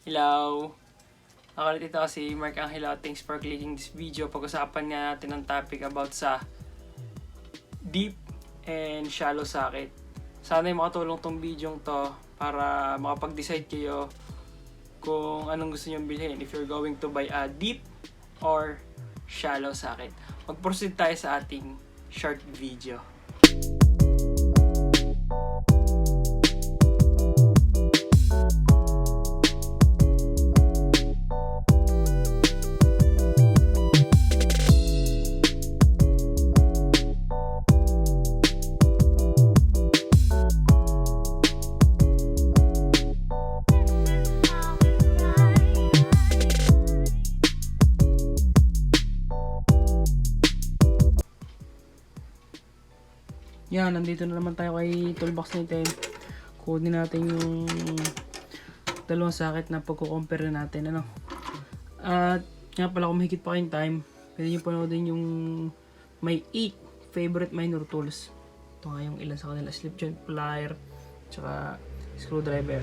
Hello! Ako ulit ito si Mark Angelo. Thanks for clicking this video. Pag-usapan nga natin ang topic about sa deep and shallow socket. Sana ay makatulong tong video to para makapag-decide kayo kung anong gusto nyo bilhin. If you're going to buy a deep or shallow socket. Mag-proceed tayo sa ating short video. Yan, nandito na naman tayo kay toolbox natin. Kunin natin yung dalawang socket na pagko-compare natin, ano. At nga pala, kung mahigit pa kayong time, pwede nyo panoodin yung may 8 favorite minor tools. Ito nga yung ilan sa kanila: slip joint plier, tsaka screwdriver.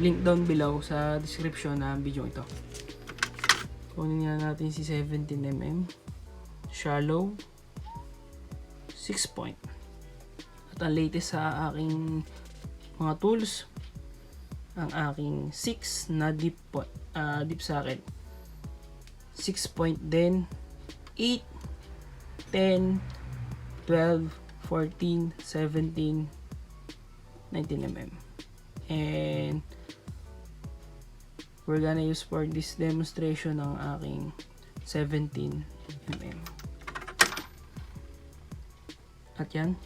Link down below sa description na video ito. Kunin nga natin si 17mm shallow 6 point. At ang latest sa aking mga tools, ang aking 6 na deep socket. 6 point din, 8, 10, 12, 14, 17, 19mm. And we're gonna use for this demonstration ang aking 17mm. At yan,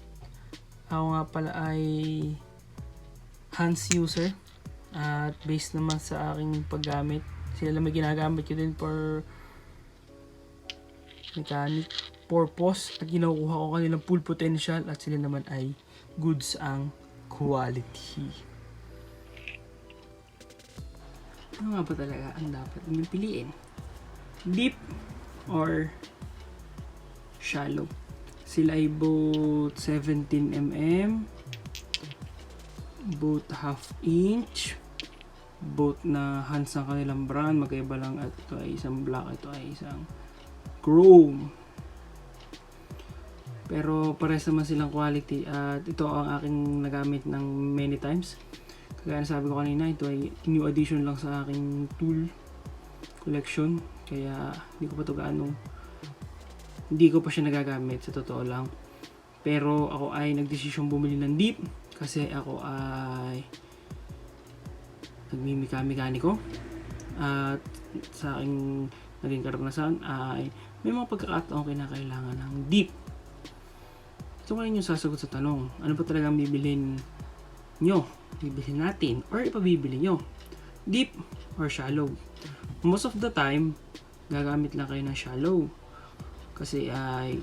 ako nga pala ay hands user at based naman sa aking paggamit, sila lang may ginagamit ko din for mechanic purpose at kinukuha ko kanilang full potential at sila naman ay goods ang quality. Ano nga ba talaga ang dapat mong piliin? Deep or shallow? Sila ay both 17mm, both half inch, both na hands ang kanilang brand, magkaiba lang at ito ay isang black, ito ay isang chrome. Pero pares naman silang quality at ito ang aking nagamit ng many times. Kaya sabi ko kanina, ito ay new addition lang sa aking tool collection, kaya hindi ko pa siya nagagamit sa totoo lang. Pero ako ay nagdesisyon bumili ng deep kasi ako ay nagmimika-mekaniko at sa aking naging karanasan ay may mga pagkakataon kinakailangan ng deep. So ngayon yung sasagot sa tanong, ano ba talaga bibilhin nyo? Bibilhin natin or ipabibili nyo? Deep or shallow? Most of the time, gagamit lang kayo ng shallow kasi ay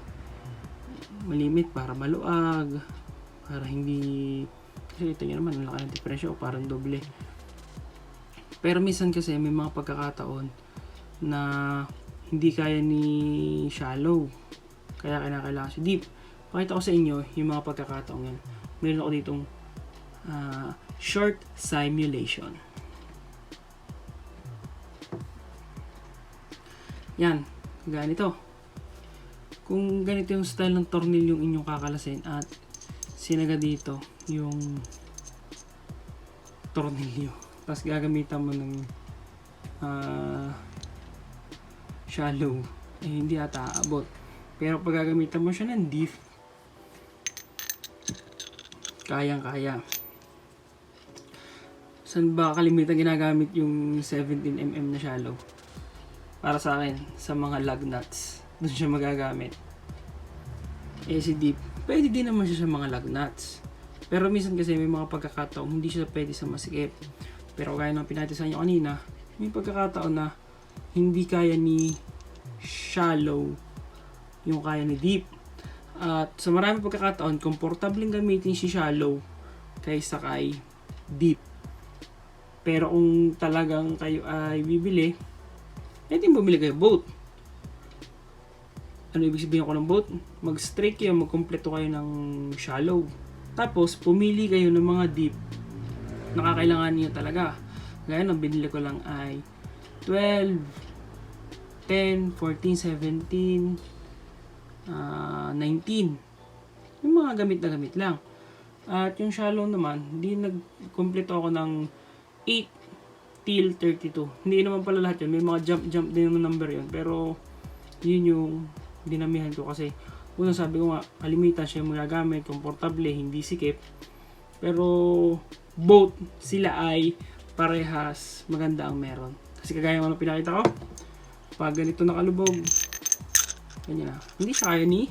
malimit para maluag, para hindi, kasi ito nyo naman ang laki ng diferensya o parang doble. Pero minsan kasi may mga pagkakataon na hindi kaya ni shallow, kaya kailangan si deep. Pakita ko sa inyo yung mga pagkakataon yan. Meron ako ditong short simulation. Yan, ganito. Kung ganito yung style ng tornilyong inyong kakalasin at sinaga dito yung tornilyo, tapos gagamitan mo ng shallow, eh hindi ata aabot. Pero pag gagamitan mo siya ng deep, kayang-kaya. Saan ba kalimitan ginagamit yung 17mm na shallow? Para sa akin, sa mga lug nuts, doon siya magagamit. Eh si deep, pwede din naman siya sa mga lug nuts. Pero minsan kasi may mga pagkakataon hindi siya pwede sa masikip. Pero kaya nang pinatisan nyo kanina, may pagkakataon na hindi kaya ni shallow yung kaya ni deep. At sa maraming pagkakataon, komportableng gamitin si shallow kaysa kay deep. Pero kung talagang kayo ay bibili, eh di bumili kayo both. Ano ibig sabihin ko ng both? Mag-straight kayo, magkompleto kayo ng shallow. Tapos, pumili kayo ng mga deep na kakailangan niyo talaga. Gaya ng binili ko lang ay 12, 10, 14, 17, 19. Yung mga gamit na gamit lang. At yung shallow naman, hindi nagkumpleto ako ng 8 till 32. Hindi naman pala lahat yun. May mga jump din yung number yun. Pero yun yung dinamihan ko kasi unang sabi ko nga, kalimitan siya yung mga gamit, komportable, hindi sikip. Pero both sila ay parehas maganda ang meron. Kasi kagaya ng pinakita ko, pag ganito nakalubog, ganyan na. Hindi siya kaya ni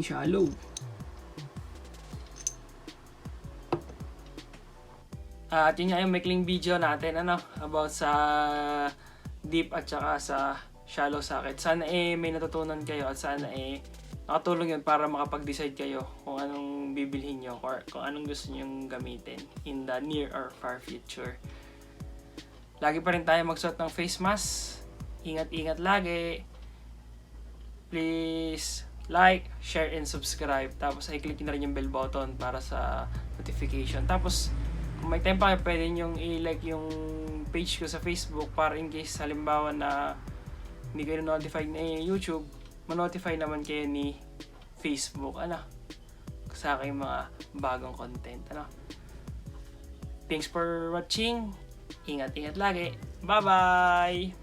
shallow. At yun nga yung maikling video natin about sa deep at saka sa shallow socket. Sana may natutunan kayo at sana nakatulong yun para makapag-decide kayo kung anong bibilhin nyo or kung anong gusto nyong gamitin in the near or far future. Lagi pa rin tayo magsuot ng face mask. Ingat-ingat lagi. Please like, share, and subscribe. Tapos i-click na rin yung bell button para sa notification. Tapos kung may time pa kayo, pwede nyong i-like yung page ko sa Facebook para in case halimbawa na hindi kayo notified ni YouTube, ma-notify naman kayo ni Facebook sa aking mga bagong content. Thanks for watching. Ingat-ingat lagi. Bye-bye!